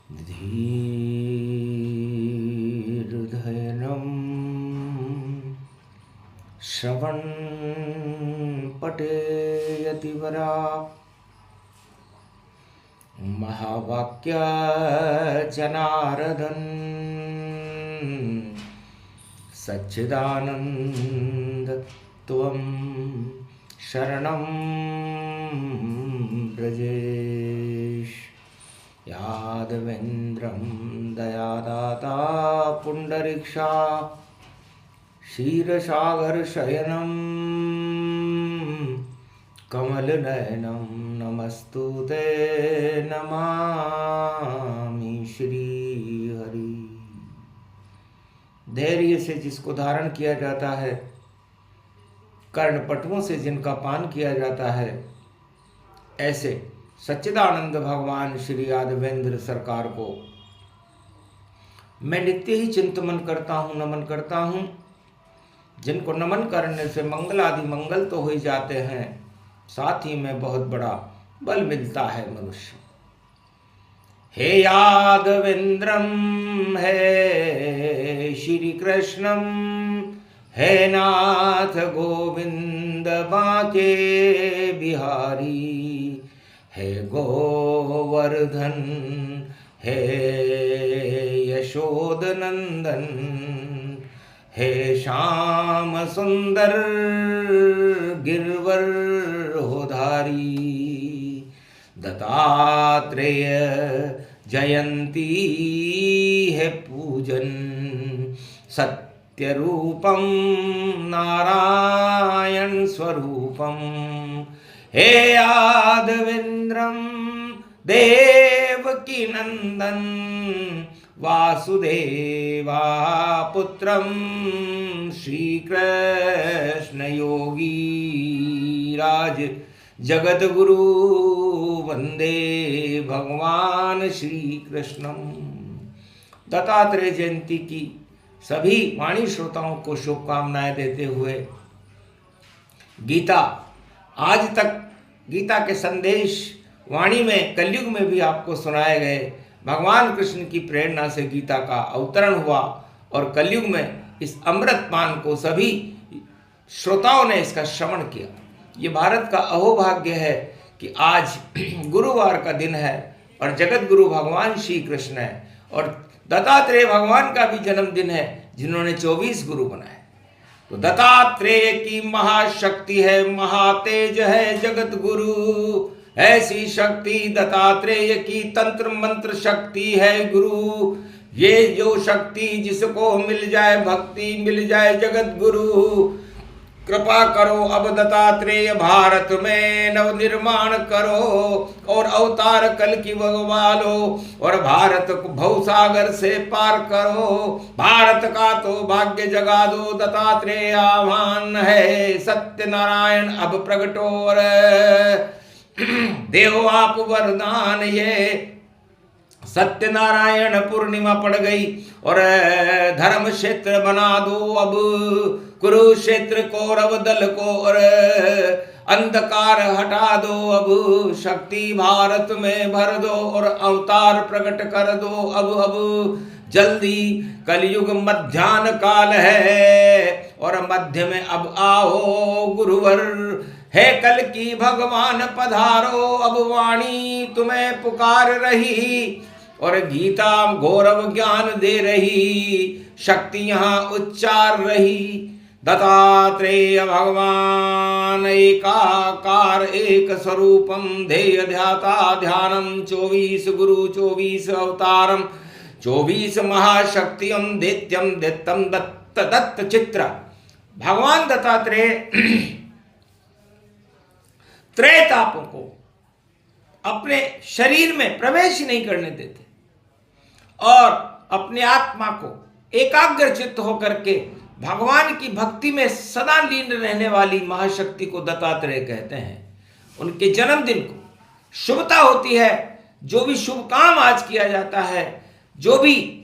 धीर्धैर्यं श्रवणपठेयतिवरा महावाक्य जनार्दन सच्चिदानंद त्वं शरणं ब्रजेश। यादवेन्द्रं दयादाता पुंडरीक्षा क्षीरसागरशयनं कमलनयनं नमस्तुते नमामि श्रीहरि। धैर्य से जिसको धारण किया जाता है, कर्णपटुओं से जिनका पान किया जाता है, ऐसे सच्चिदानंद भगवान श्री यादवेंद्र सरकार को मैं नित्य ही चिंतन करता हूँ, नमन करता हूँ। जिनको नमन करने से मंगल आदि मंगल तो हो ही जाते हैं, साथ ही में बहुत बड़ा बल मिलता है मनुष्य। हे यादवेंद्रम हे श्री कृष्णम हे नाथ गोविंद बाके बिहारी। हे गोवर्धन हे यशोदनंदन हे श्याम सुंदर गिरवर होधारी। दत्तात्रेय जयंती है पूजन, सत्य रूपम नारायण स्वरूपम। हे यादवेंद्रम देवकी नंदन वासुदेवा पुत्रम श्री कृष्ण योगी राज जगत गुरु वंदे भगवान श्री कृष्णम। दत्तात्रेय जयंती की सभी वाणी श्रोताओं को शुभकामनाएं देते हुए गीता आज तक गीता के संदेश वाणी में कलयुग में भी आपको सुनाए गए। भगवान कृष्ण की प्रेरणा से गीता का अवतरण हुआ और कलयुग में इस अमृत पान को सभी श्रोताओं ने इसका श्रवण किया। ये भारत का अहोभाग्य है कि आज गुरुवार का दिन है और जगत गुरु भगवान श्री कृष्ण है और दत्तात्रेय भगवान का भी जन्मदिन है, जिन्होंने 24 गुरु बनाए। तो दत्तात्रेय की महाशक्ति है, महातेज है जगत गुरु। ऐसी शक्ति दत्तात्रेय की तंत्र मंत्र शक्ति है गुरु। ये जो शक्ति जिसको मिल जाए, भक्ति मिल जाए जगत गुरु। कृपा करो अब दत्तात्रेय भारत में नव निर्माण करो और अवतार कल की भगवा लो और भारत को भवसागर से पार करो। भारत का तो भाग्य जगा दो, दत्तात्रेय आह्वान है। सत्यनारायण अब प्रगटो और देव आप वरदान। ये सत्यनारायण पूर्णिमा पड़ गई और धर्म क्षेत्र बना दो अब कुरुक्षेत्र कौरव दल को और अंधकार हटा दो अब शक्ति भारत में भर दो और अवतार प्रकट कर दो अब जल्दी। कलयुग मध्याह्न काल है और मध्य में अब आओ गुरुवर। हे कल की भगवान पधारो, अब वाणी तुम्हें पुकार रही और गीता गौरव ज्ञान दे रही, शक्ति यहाँ उच्चार रही। दत्तात्रेय भगवान एकाकार एक स्वरूपम ध्येय ध्याता ध्यानम 24 गुरु 24 अवतारम 24 महाशक्तियम दैत्यम दैत्यम दत्त दत्त चित्र। भगवान दत्तात्रेय त्रैतापों को अपने शरीर में प्रवेश नहीं करने देते और अपने आत्मा को एकाग्रचित्त होकर के भगवान की भक्ति में सदा लीन रहने वाली महाशक्ति को दत्तात्रेय कहते हैं। उनके जन्मदिन को शुभता होती है। जो भी शुभ काम आज किया जाता है, जो भी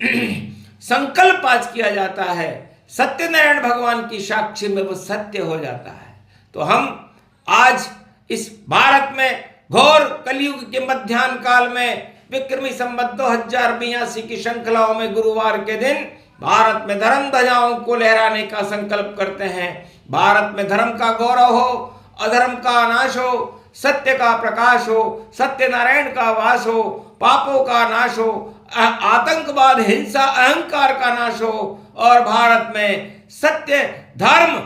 संकल्प आज किया जाता है, सत्यनारायण भगवान की साक्षी में वो सत्य हो जाता है। तो हम आज इस भारत में घोर कलयुग के मध्याह्न काल में विक्रमी संवत 2082 की श्रृंखलाओं में गुरुवार के दिन भारत में धर्म ध्वजाओं को लहराने का संकल्प करते हैं। भारत में धर्म का गौरव हो, अधर्म का नाश हो, सत्य का प्रकाश हो, सत्यनारायण का वास हो, पापों का नाश हो, आतंकवाद, हिंसा, अहंकार का नाश हो और भारत में सत्य धर्म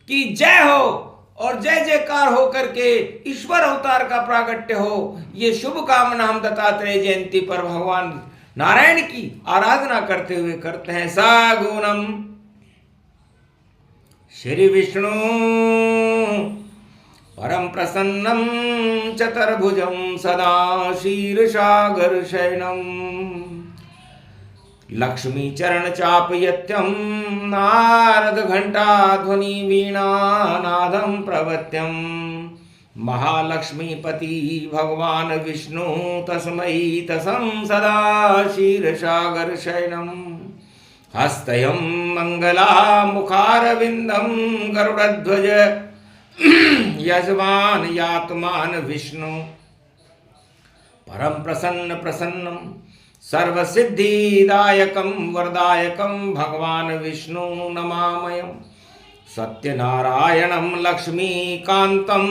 की जय हो और जय जयकार हो करके ईश्वर अवतार का प्रागट्य हो। ये शुभ कामना हम दत्तात्रेय जयंती पर भगवान नारायण की आराधना करते हुए करते हैं। सगुणम श्री विष्णु परम प्रसन्नम चतुर्भुजं सदा शीर्षागर शयनम लक्ष्मी चरण चापयत्यम नारद घंटा ध्वनि वीणा नादम प्रवत्यम महालक्ष्मीपति भगवान विष्णु तस्मै तसं सदा क्षीरसागर शयनम हस्तयं मंगला मुखारविंदम गरुड़ध्वज यजमान यातमान विष्णु परम प्रसन्न प्रसन्नम सर्वसिद्धिदायकं वरदायकं भगवान विष्णु नमामयम् सत्यनारायणं लक्ष्मीकान्तं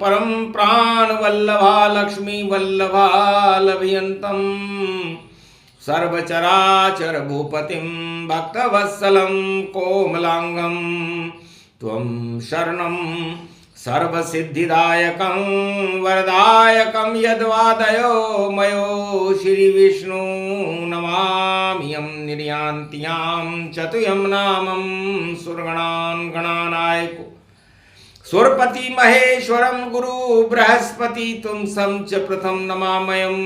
परम प्राणवल्लभा लक्ष्मी वल्लभा लभयन्तं सर्वचराचर भूपतिं भक्तवत्सलं कोमलांगं त्वं शरणं सर्वसिद्धिदायकं वरदायकं यद्वादयो मयो श्री विष्णु नमाम्यहं निर्यान्त्यां चतुयं नामं सुरगणान् गणानायको सुरपति महेश्वरं गुरु बृहस्पति तुम सम च प्रथम नमामयं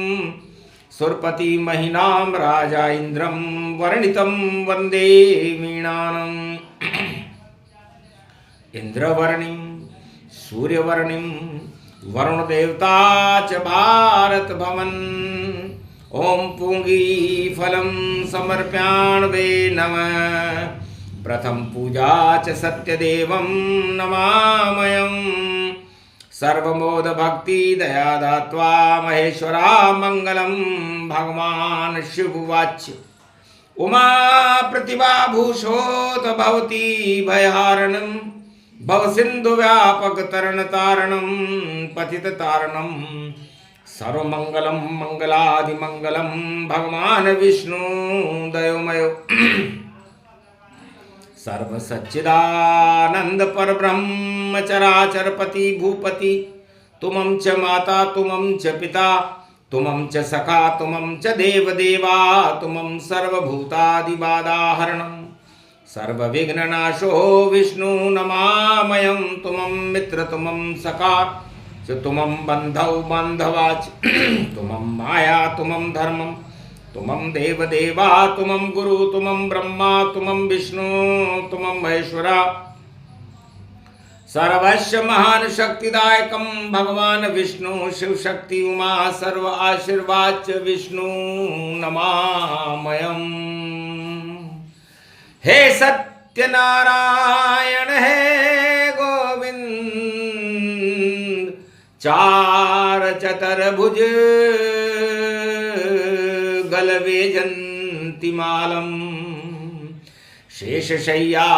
सुरपति महिनां राजा इंद्रं वर्णितं वंदे वीणानम् इंद्रवर्णिं सूर्यवर्णिं वरुण देवता च भारत भवन ओम पूंगी फलं समर्प्याण्वे नमः प्रथम पूजा च सत्यदेवं नमामयम् सर्वमोद भक्ति दया दात्वा महेश्वरा मंगलम भगवान शिववाच्य उमा प्रतिभा भूषोत भवती भयहारणम भव सिंधु व्यापक तरण तारणम पतित तारणम सर्वमंगलम मंगलादि मंगलम भगवान विष्णु दयोमयो सर्व सच्चिदानंद पर ब्रह्म चराचर पति भूपति तुमं च माता तुमं च पिता तुमं च सखा तुमं च देव देवा तुमं सर्वभूतादिबाधाहरणम् सर्वविघ्ननाशो विष्णु नमामयं तुमं मित्र तुमं सखा च तुमं बन्धौ बान्धवाच तुमं माया तुमं धर्मं तुमं देव देवा तुमं गुरु तुमं ब्रह्मा तुमं विष्णु तुमं महेश्वरा सर्वस्य महान शक्तिदायकं भगवान विष्णु शिव शक्ति उमा सर्व आशीर्वाद विष्णु नमामयम्। हे सत्यनारायण हे गोविंद चार चतुर्भुज गलवेजन्ति मालम शेषशय्या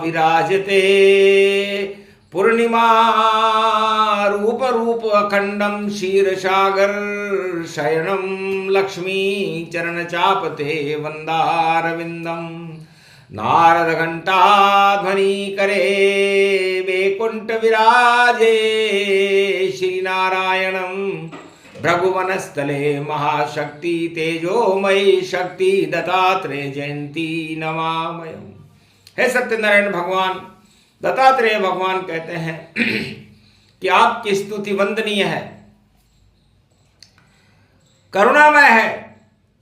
विराजते पूर्णिमा रूप रूप अखंडम क्षीरसागर शयनम लक्ष्मी चरण चापते वंदारविंदम नारद घंटा ध्वनि करे वैकुंठ विराजे श्री नारायणं भृगुवनस्थले महाशक्ति तेजोमयी शक्ति दत्तात्रेय जयंती नमामयम्। हे सत्यनारायण भगवान दत्तात्रेय भगवान कहते हैं कि आपकी स्तुति वंदनीय है, करुणामय है,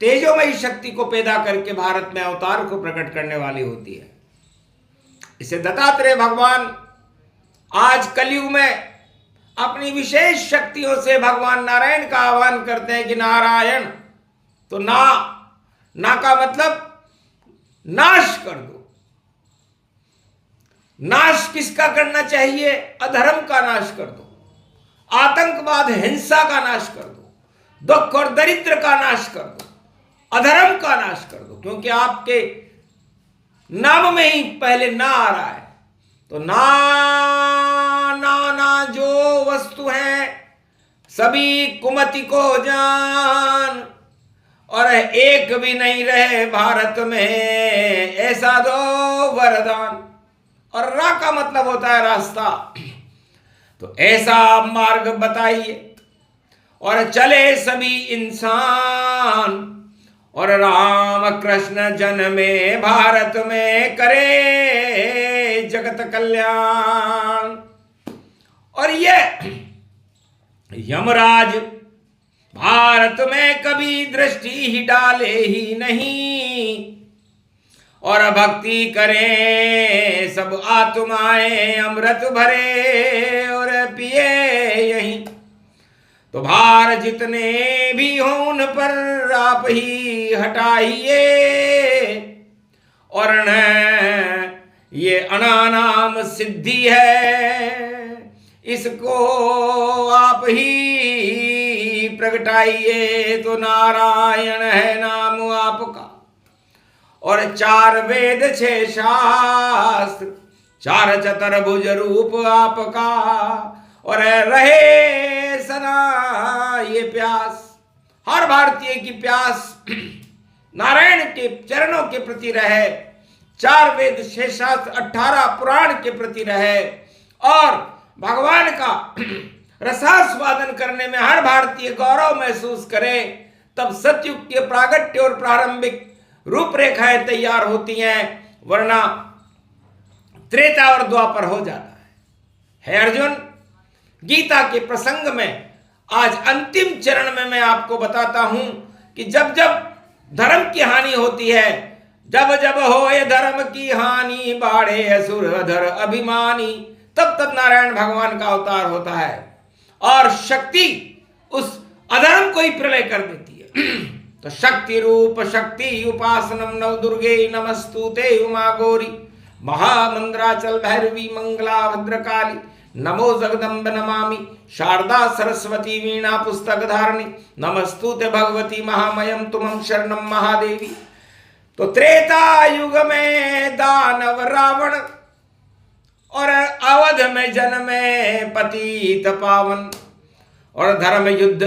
तेजोमयी शक्ति को पैदा करके भारत में अवतार को प्रकट करने वाली होती है। इसे दत्तात्रेय भगवान आज कलयुग में अपनी विशेष शक्तियों से भगवान नारायण का आह्वान करते हैं कि नारायण, तो ना का मतलब नाश कर दो। नाश किसका करना चाहिए? अधर्म का नाश कर दो, आतंकवाद हिंसा का नाश कर दो, दुख और दरिद्र का नाश कर दो, अधर्म का नाश कर दो, क्योंकि आपके नाम में ही पहले ना आ रहा है। तो ना जो वस्तु है सभी कुमति को जान, और एक भी नहीं रहे भारत में ऐसा दो वरदान। और रा का मतलब होता है रास्ता, तो ऐसा मार्ग बताइए और चले सभी इंसान, और राम कृष्ण जन्मे भारत में करे जगत कल्याण। और ये यमराज भारत में कभी दृष्टि ही डाले ही नहीं, और भक्ति करें सब आत्माएं अमृत भरे और पिए यही। तो भार जितने भी हो उन पर आप ही हटाइए, और न ये अनानाम सिद्धि है इसको आप ही प्रगटाइए। तो नारायण है नाम आपका, और 4 वेद 6 शास्त्र, 4 चतुर्भुज रूप आपका, और रहे सदा ये प्यास। हर भारतीय की प्यास नारायण के चरणों के प्रति रहे, 4 वेद 6 शास्त्र 18 पुराण के प्रति रहे, और भगवान का रसास्वादन करने में हर भारतीय गौरव महसूस करे। तब सतयुग के प्रागट्य और प्रारंभिक रूपरेखाएं तैयार होती हैं, वरना त्रेता और द्वापर हो जाता है अर्जुन, गीता के प्रसंग में आज अंतिम चरण में मैं आपको बताता हूं कि जब जब धर्म की हानि होती है, जब जब होए धर्म की हानि, बाढ़े असुर अधर अभिमानी, तब तब नारायण भगवान का अवतार होता है और शक्ति उस अधर्म को ही प्रलय कर देती है। तो शक्ति रूप शक्ति उपासनम नव दुर्गे नमस्तुते उमा गौरी महामंद्राचल भैरवी मंगला भद्रकाली, नमो जगदम्ब नमामि शारदा सरस्वती वीणा पुस्तक धारणी, नमस्तुते भगवती महामयम तुमं शरणम महादेवी। तो त्रेता युग में दानव रावण और अवध में जन्मे पतित पावन, और धर्म युद्ध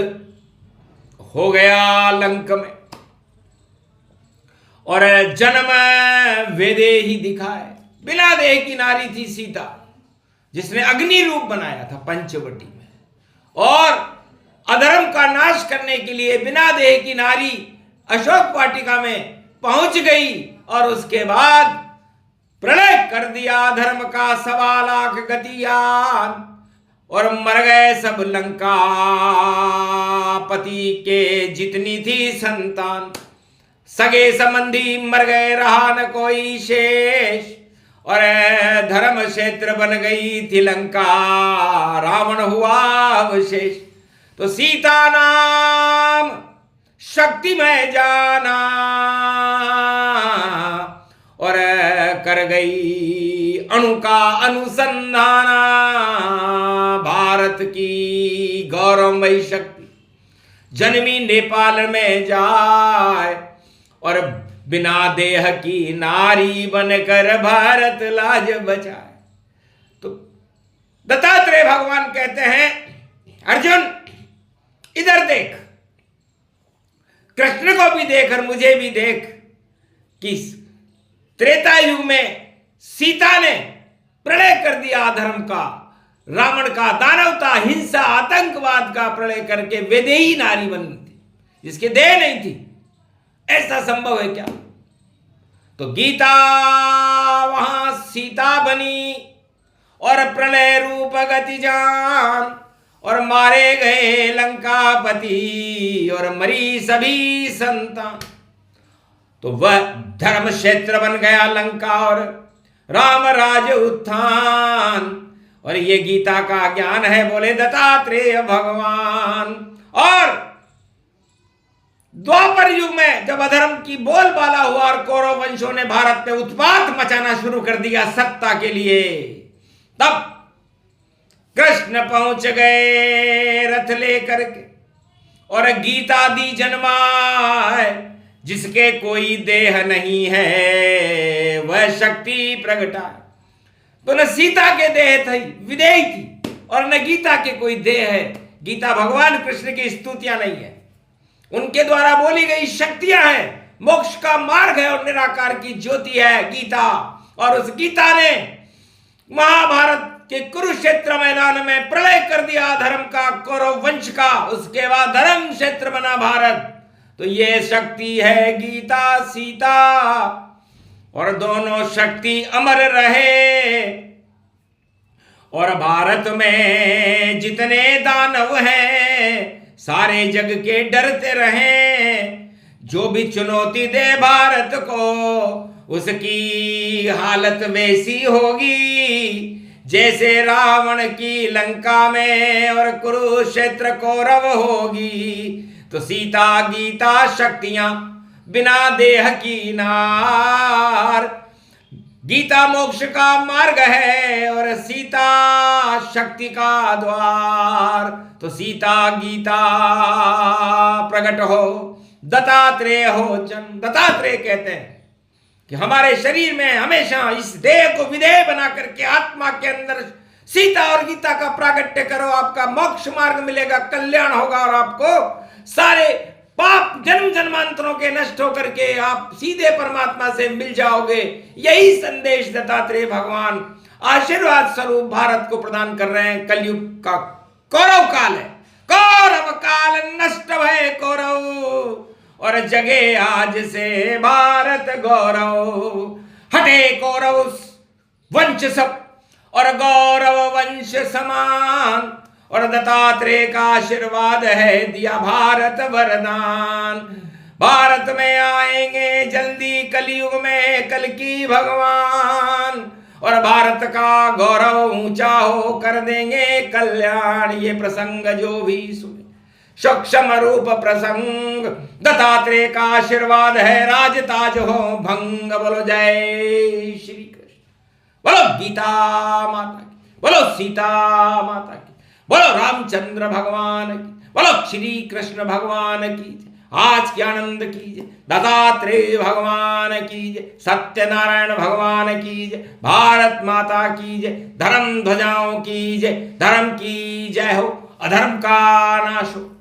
हो गया लंक में, और जन्म वेदे ही दिखाए। बिना देह की नारी थी सीता, जिसने अग्नि रूप बनाया था पंचवटी में, और अधर्म का नाश करने के लिए बिना देह की नारी अशोक वाटिका में पहुंच गई, और उसके बाद प्रलय कर दिया धर्म का 1.25 लाख गतियान, और मर गए सब लंका पति के जितनी थी संतान। सगे संबंधी मर गए, रहा न कोई शेष, और धर्म क्षेत्र बन गई थी लंका, रावण हुआ अवशेष। तो सीता नाम शक्ति में जाना, और कर गई अणु का अनुसंधान, भारत की गौरवमयी शक्ति जन्मी नेपाल में जाए, और बिना देह की नारी बनकर भारत लाज बचाए। तो दत्तात्रेय भगवान कहते हैं, अर्जुन इधर देख, कृष्ण को भी देख और मुझे भी देख, कि त्रेता युग में सीता ने प्रलय कर दिया अधर्म का, रावण का दानवता हिंसा आतंकवाद का प्रलय करके वैदेही नारी बन गई थी, जिसकी देह नहीं थी। ऐसा संभव है क्या? तो गीता वहां सीता बनी, और प्रलय रूप गति जान, और मारे गए लंकापति, और मरी सभी संतान। तो वह धर्म क्षेत्र बन गया लंका, और राम राज उत्थान। और ये गीता का ज्ञान है, बोले दत्तात्रेय भगवान। और द्वापर युग में जब अधर्म की बोलबाला हुआ और कौरव वंशों ने भारत में उत्पात मचाना शुरू कर दिया सत्ता के लिए, तब कृष्ण पहुंच गए रथ लेकर के, और गीता दी जन्माए, जिसके कोई देह नहीं है वह शक्ति प्रगटाए। तो न सीता के देह थी, विदेही थी, और न गीता के कोई देह है। गीता भगवान कृष्ण की स्तुतियां नहीं है, उनके द्वारा बोली गई शक्तियां हैं, मोक्ष का मार्ग है और निराकार की ज्योति है गीता। और उस गीता ने महाभारत के कुरुक्षेत्र मैदान में प्रलय कर दिया धर्म का, कौरव वंश का। उसके बाद धर्म क्षेत्र बना भारत। तो ये शक्ति है गीता सीता, और दोनों शक्ति अमर रहे। और भारत में जितने दानव हैं सारे जग के डरते रहें। जो भी चुनौती दे भारत को उसकी हालत वैसी होगी जैसे रावण की लंका में और कुरुक्षेत्र कौरव होगी। तो सीता गीता शक्तियां बिना देह की नार, गीता मोक्ष का मार्ग है और सीता शक्ति का द्वार। तो सीता गीता प्रकट हो, दत्तात्रेय हो जन्म। दत्तात्रेय कहते हैं कि हमारे शरीर में हमेशा इस देह को विदेह बना करके आत्मा के अंदर सीता और गीता का प्रागट्य करो, आपका मोक्ष मार्ग मिलेगा, कल्याण होगा और आपको सारे पाप जन्म जन्मांतरों के नष्ट होकर के आप सीधे परमात्मा से मिल जाओगे। यही संदेश दत्तात्रेय भगवान आशीर्वाद स्वरूप भारत को प्रदान कर रहे हैं। कलयुग का कौरव काल है, कौरव काल नष्ट भय कौरव, और जगे आज से भारत गौरव। हटे कौरव वंश सब और गौरव वंश समान, और दत्तात्रेय का आशीर्वाद है दिया भारत वरदान। भारत में आएंगे जल्दी कलयुग में कल्कि भगवान, और भारत का गौरव ऊंचा हो कर देंगे कल्याण। ये प्रसंग जो भी सुने सूक्ष्म रूप प्रसंग, दत्तात्रेय का आशीर्वाद है राज ताज हो भंग। बोलो जय श्री कृष्ण, बोलो गीता माता की, बोलो सीता माता की, बोलो रामचंद्र भगवान की, बोलो श्री कृष्ण भगवान की। आज की आनंद कीजिए, दत्तात्रेय भगवान कीजिए, सत्यनारायण भगवान कीजिए, भारत माता कीजिए, धर्म ध्वजाओं कीजिए। धर्म की जय हो, अधर्म का नाश हो।